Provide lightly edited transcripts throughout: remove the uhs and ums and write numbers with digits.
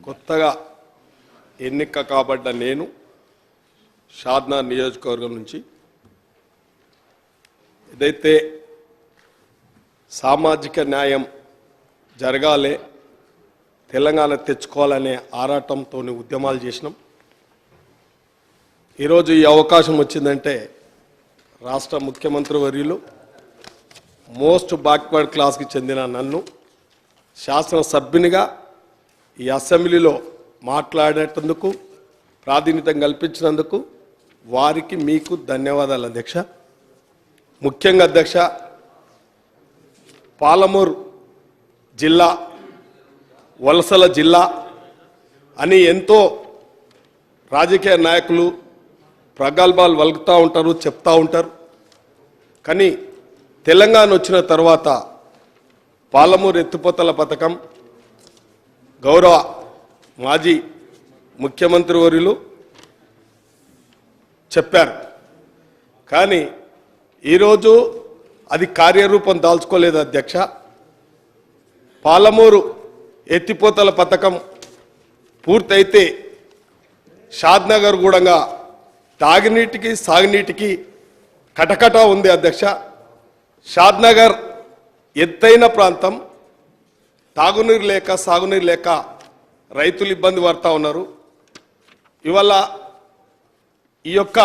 కొత్తగా ఎన్నిక కాబడ్డ నేను షాద్నగర్ నియోజకవర్గం నుంచి ఏదైతే సామాజిక న్యాయం జరగాలి, తెలంగాణ తెచ్చుకోవాలనే ఆరాటంతో ఉద్యమాలు చేసినాం. ఈరోజు ఈ అవకాశం వచ్చిందంటే రాష్ట్ర ముఖ్యమంత్రి వర్యులు మోస్ట్ బ్యాక్వర్డ్ క్లాస్కి చెందిన నన్ను శాసనసభ్యునిగా ఈ అసెంబ్లీలో మాట్లాడేటందుకు ప్రాతినిధ్యం కల్పించినందుకు వారికి మీకు ధన్యవాదాలు అధ్యక్ష. ముఖ్యంగా అధ్యక్ష, పాలమూరు జిల్లా వలసల జిల్లా అని ఎంతో రాజకీయ నాయకులు ప్రగల్భాలు వలుకుతూ ఉంటారు, చెప్తూ ఉంటారు. కానీ తెలంగాణ వచ్చిన తర్వాత పాలమూరు ఎత్తిపోతల పథకం గౌరవ మాజీ ముఖ్యమంత్రి వర్యులు చెప్పారు. కానీ ఈరోజు అది కార్యరూపం దాల్చుకోలేదు అధ్యక్ష. పాలమూరు ఎత్తిపోతల పథకం పూర్తయితే షాద్నగర్ కూడా తాగునీటికి సాగునీటికి కటకట ఉంది అధ్యక్ష. షాద్నగర్ ఎత్తైన ప్రాంతం, తాగునీరు లేక సాగునీరు లేక రైతులు ఇబ్బంది పడుతూ ఉన్నారు. ఇవాళ ఈ యొక్క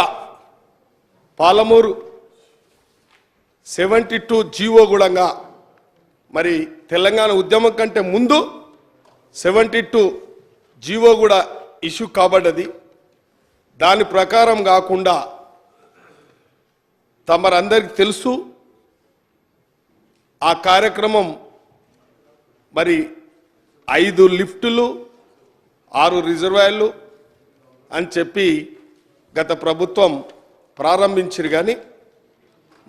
పాలమూరు 72 జీవో కూడా మరి తెలంగాణ ఉద్యమం కంటే ముందు 72 జీవో కూడా ఇష్యూ కాబడ్డది. దాని ప్రకారం కాకుండా తమరందరికీ తెలుసు ఆ కార్యక్రమం మరి 5 లిఫ్టులు 6 రిజర్వాయర్లు అని చెప్పి గత ప్రభుత్వం ప్రారంభించారు. కానీ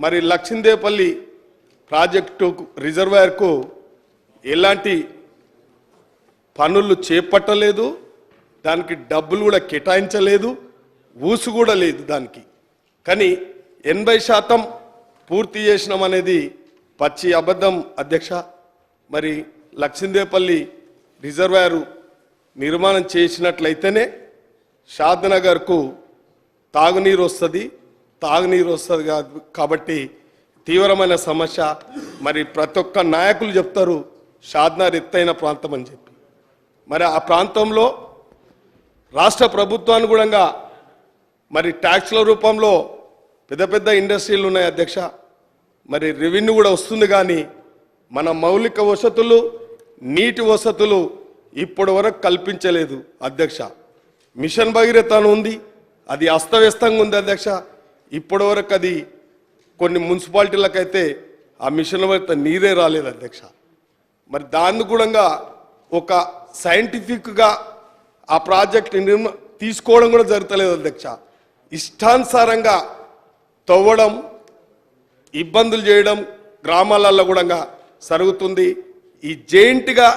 మరి లక్ష్మీదేపల్లి ప్రాజెక్టు రిజర్వాయర్కు ఎలాంటి పనులు చేపట్టలేదు, దానికి డబ్బులు కూడా కేటాయించలేదు, ఊసు కూడా లేదు దానికి. కానీ 80% పూర్తి చేసినాం అనేది పచ్చి అబద్ధం అధ్యక్ష. మరి లక్ష్మీదేపల్లి రిజర్వాయరు నిర్మాణం చేసినట్లయితేనే షాద్నగర్కు తాగునీరు వస్తుంది కాబట్టి తీవ్రమైన సమస్య. మరి ప్రతి ఒక్క నాయకులు చెప్తారు షాద్నగర్ ఎత్తైన ప్రాంతం అని చెప్పి. మరి ఆ ప్రాంతంలో రాష్ట్ర ప్రభుత్వాన్ని కూడా మరి ట్యాక్స్ల రూపంలో పెద్ద పెద్ద ఇండస్ట్రీలు ఉన్నాయి అధ్యక్ష. మరి రెవెన్యూ కూడా వస్తుంది. కానీ మన మౌలిక వసతులు, నీటి వసతులు ఇప్పటి వరకు కల్పించలేదు అధ్యక్ష. మిషన్ భగీరథ ఉంది, అది అస్తవ్యస్తంగా ఉంది అధ్యక్ష. ఇప్పటి వరకు అది కొన్ని మున్సిపాలిటీలకైతే ఆ మిషన్ భగీరథ నీరే రాలేదు అధ్యక్ష. మరి దాన్ని కూడా ఒక సైంటిఫిక్గా ఆ ప్రాజెక్ట్ తీసుకోవడం కూడా జరుగుతలేదు అధ్యక్ష. ఇష్టానుసారంగా తవ్వడం, ఇబ్బందులు చేయడం గ్రామాలలో కూడా జరుగుతుంది. ఈ జైంట్గా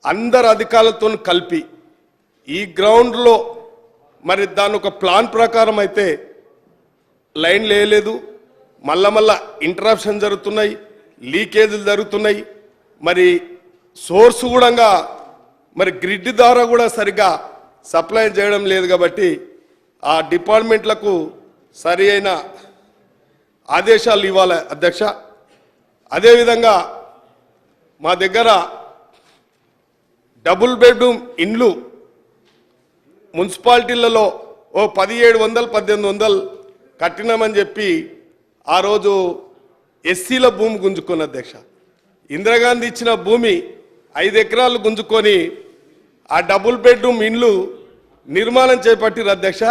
అందరు అధికారులతో కలిపి ఈ గ్రౌండ్లో మరి దాని ఒక ప్లాన్ ప్రకారం అయితే లైన్ లేలేదు, మళ్ళా ఇంటరప్షన్ జరుగుతున్నాయి, లీకేజీలు జరుగుతున్నాయి. మరి సోర్స్ కూడా మరి గ్రిడ్ ద్వారా కూడా సరిగ్గా సప్లై చేయడం లేదు. కాబట్టి ఆ డిపార్ట్మెంట్లకు సరి అయిన ఆదేశాలు ఇవ్వాలి అధ్యక్ష. అదేవిధంగా మా దగ్గర డబుల్ బెడ్రూమ్ ఇండ్లు మున్సిపాలిటీలలో 1700-1800 కట్టినామని చెప్పి ఆ రోజు ఎస్సీల భూమి గుంజుకున్న అధ్యక్ష. ఇందిరాగాంధీ ఇచ్చిన భూమి 5 ఎకరాలు గుంజుకొని ఆ డబుల్ బెడ్రూమ్ ఇండ్లు నిర్మాణం చేపట్టిరు అధ్యక్ష.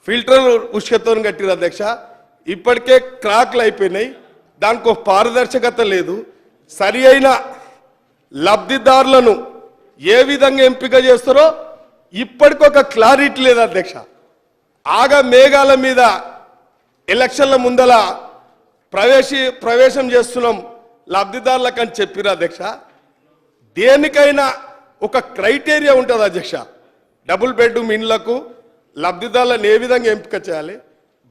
ఫిల్టర్ ఉష్కతో కట్టిరు అధ్యక్ష. ఇప్పటికే క్రాక్లు అయిపోయినాయి, దానికి ఒక పారదర్శకత లేదు. సరి అయిన లబ్ధిదారులను ఏ విధంగా ఎంపిక చేస్తారో ఇప్పటికొక క్లారిటీ లేదు అధ్యక్ష. మేఘాల మీద ఎలక్షన్ల ముందల ప్రవేశం చేస్తున్నాం లబ్ధిదారులకు అని చెప్పిరు అధ్యక్ష. దేనికైనా ఒక క్రైటీరియా ఉంటుంది అధ్యక్ష. డబుల్ బెడ్రూమ్ ఇండ్లకు లబ్ధిదారులను ఏ విధంగా ఎంపిక చేయాలి?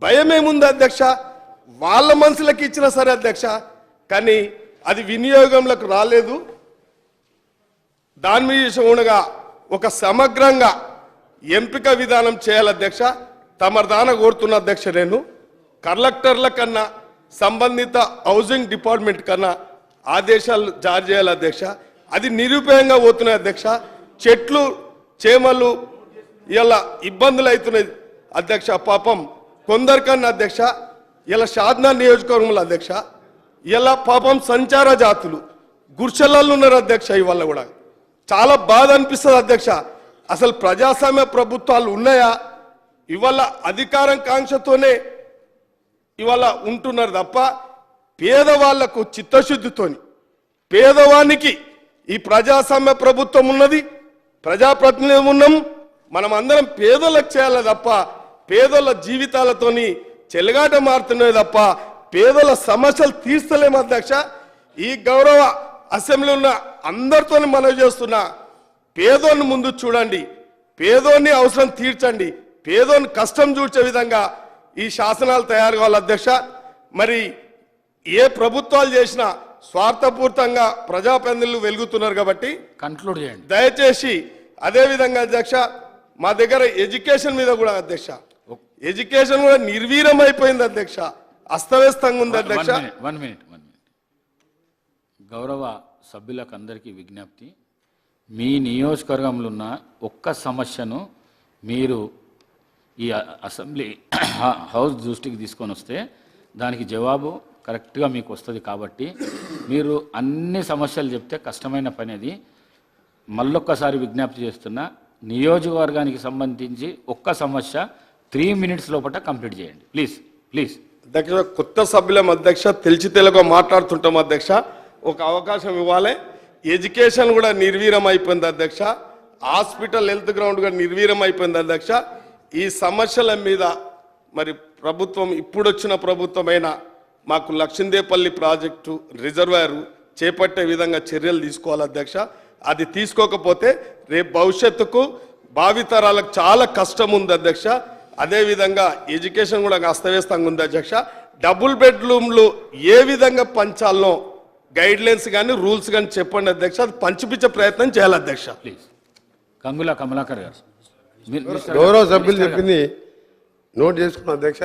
భయమేముంది అధ్యక్ష? వాళ్ళ మనసులకు ఇచ్చిన సరే అధ్యక్ష, కానీ అది వినియోగంలోకి రాలేదు. దాని మీద ఉండగా ఒక సమగ్రంగా ఎంపిక విధానం చేయాలి అధ్యక్ష. తమర్దాన కోరుతున్న అధ్యక్ష, నేను కలెక్టర్ల కన్నా సంబంధిత హౌసింగ్ డిపార్ట్మెంట్ కన్నా ఆదేశాలు జారీ చేయాలి అధ్యక్ష. అది నిరుపయోగంగా పోతున్నాయి అధ్యక్ష. చెట్లు చేమలు ఇలా ఇబ్బందులు అవుతున్నాయి అధ్యక్ష. పాపం కొందరికన్నా అధ్యక్ష ఇలా షాద్నా నియోజకవర్గంలో అధ్యక్ష ఇలా పాపం సంచార జాతులు గుర్షలలో ఉన్నారు అధ్యక్ష. ఇవాళ కూడా చాలా బాధ అనిపిస్తుంది అధ్యక్ష. అసలు ప్రజాస్వామ్య ప్రభుత్వాలు ఉన్నాయా? ఇవాళ అధికారం కాంక్షతోనే ఇవాళ ఉంటున్నారు తప్ప పేదవాళ్లకు చిత్తశుద్ధితోని పేదవానికి ఈ ప్రజాస్వామ్య ప్రభుత్వం ఉన్నది, ప్రజాప్రతినిధులు ఉన్నాం, మనం అందరం పేదలకు చేయాలి తప్ప పేదల జీవితాలతోని చెలగాట మారుతున్నాయి తప్ప పేదల సమస్యలు తీర్చలేము అధ్యక్ష. ఈ గౌరవ అసెంబ్లీ ఉన్న అందరితో మనవి చేస్తున్నా, పేదోని ముందు చూడండి, పేదోని అవసరం తీర్చండి, పేదోని కష్టం చూచే విధంగా ఈ శాసనాలు తయారు కావాలి అధ్యక్ష. మరి ఏ ప్రభుత్వాలు చేసినా స్వార్థపూర్తంగా ప్రజాప్రతినిధులు వెలుగుతున్నారు కాబట్టి కన్క్లూడ్ చేయండి దయచేసి. అదే విధంగా అధ్యక్ష మా దగ్గర ఎడ్యుకేషన్ మీద కూడా అధ్యక్ష ఎడ్యుకేషన్ కూడా నిర్వీర్యం అయిపోయింది అధ్యక్ష, అస్తవ్యస్తంగా ఉంది అధ్యక్ష. వన్ మినిట్ గౌరవ సభ్యులకు అందరికీ విజ్ఞప్తి, మీ నియోజకవర్గంలో ఉన్న ఒక్క సమస్యను మీరు ఈ అసెంబ్లీ హౌస్ దృష్టికి తీసుకొని వస్తే దానికి జవాబు కరెక్ట్గా మీకు వస్తుంది. కాబట్టి మీరు అన్ని సమస్యలు చెప్తే కష్టమైన పని అది. మళ్ళొక్కసారి విజ్ఞప్తి చేస్తున్నా, నియోజకవర్గానికి సంబంధించి ఒక్క సమస్య 3 minutes లోపల కంప్లీట్ చేయండి ప్లీజ్. అధ్యక్ష కొత్త సభ్యులం అధ్యక్ష, తెలిసి తెలుగు మాట్లాడుతుంటాం అధ్యక్ష, ఒక అవకాశం ఇవ్వాలి. ఎడ్యుకేషన్ కూడా నిర్వీర్యం అయిపోయింది అధ్యక్ష, హాస్పిటల్ హెల్త్ గ్రౌండ్ కూడా నిర్వీర్యం అయిపోయింది అధ్యక్ష. ఈ సమస్యల మీద మరి ప్రభుత్వం ఇప్పుడు వచ్చిన ప్రభుత్వమైనా మాకు లక్ష్మీదేపల్లి ప్రాజెక్టు రిజర్వాయర్ చేపట్టే విధంగా చర్యలు తీసుకోవాలి అధ్యక్ష. అది తీసుకోకపోతే రేపు భవిష్యత్తుకు భావితరాలకు చాలా కష్టం ఉంది అధ్యక్ష. అదేవిధంగా ఎడ్యుకేషన్ కూడా అస్తవ్యస్తంగా ఉంది అధ్యక్ష. డబుల్ బెడ్రూమ్లు ఏ విధంగా పంచాలనో గైడ్ లైన్స్ కానీ రూల్స్ కానీ చెప్పండి అధ్యక్ష, అది పంచిపించే ప్రయత్నం చేయాలి అధ్యక్ష. ప్లీజ్. గంగుల కమలాకర్ గారు. గౌరవ సభ్యులు చెప్పింది నోట్ చేసుకున్న అధ్యక్ష.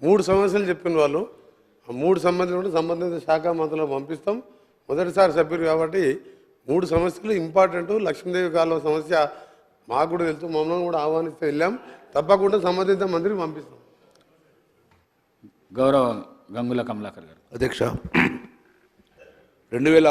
3 సమస్యలు చెప్పిన వాళ్ళు ఆ 3 సమస్యలు కూడా సంబంధిత శాఖ మంత్రులకు పంపిస్తాం. మొదటిసారి సభ్యులు కాబట్టి 3 సమస్యలు ఇంపార్టెంట్. లక్ష్మీదేవి కాలువ సమస్య మాకు కూడా తెలుసు, మమ్మల్ని కూడా ఆహ్వానిస్తే వెళ్ళాం, తప్పకుండా సంబంధిత మంత్రికి పంపిస్తాం. గౌరవ గంగుల కమలాకర్ గారు. అధ్యక్ష 2000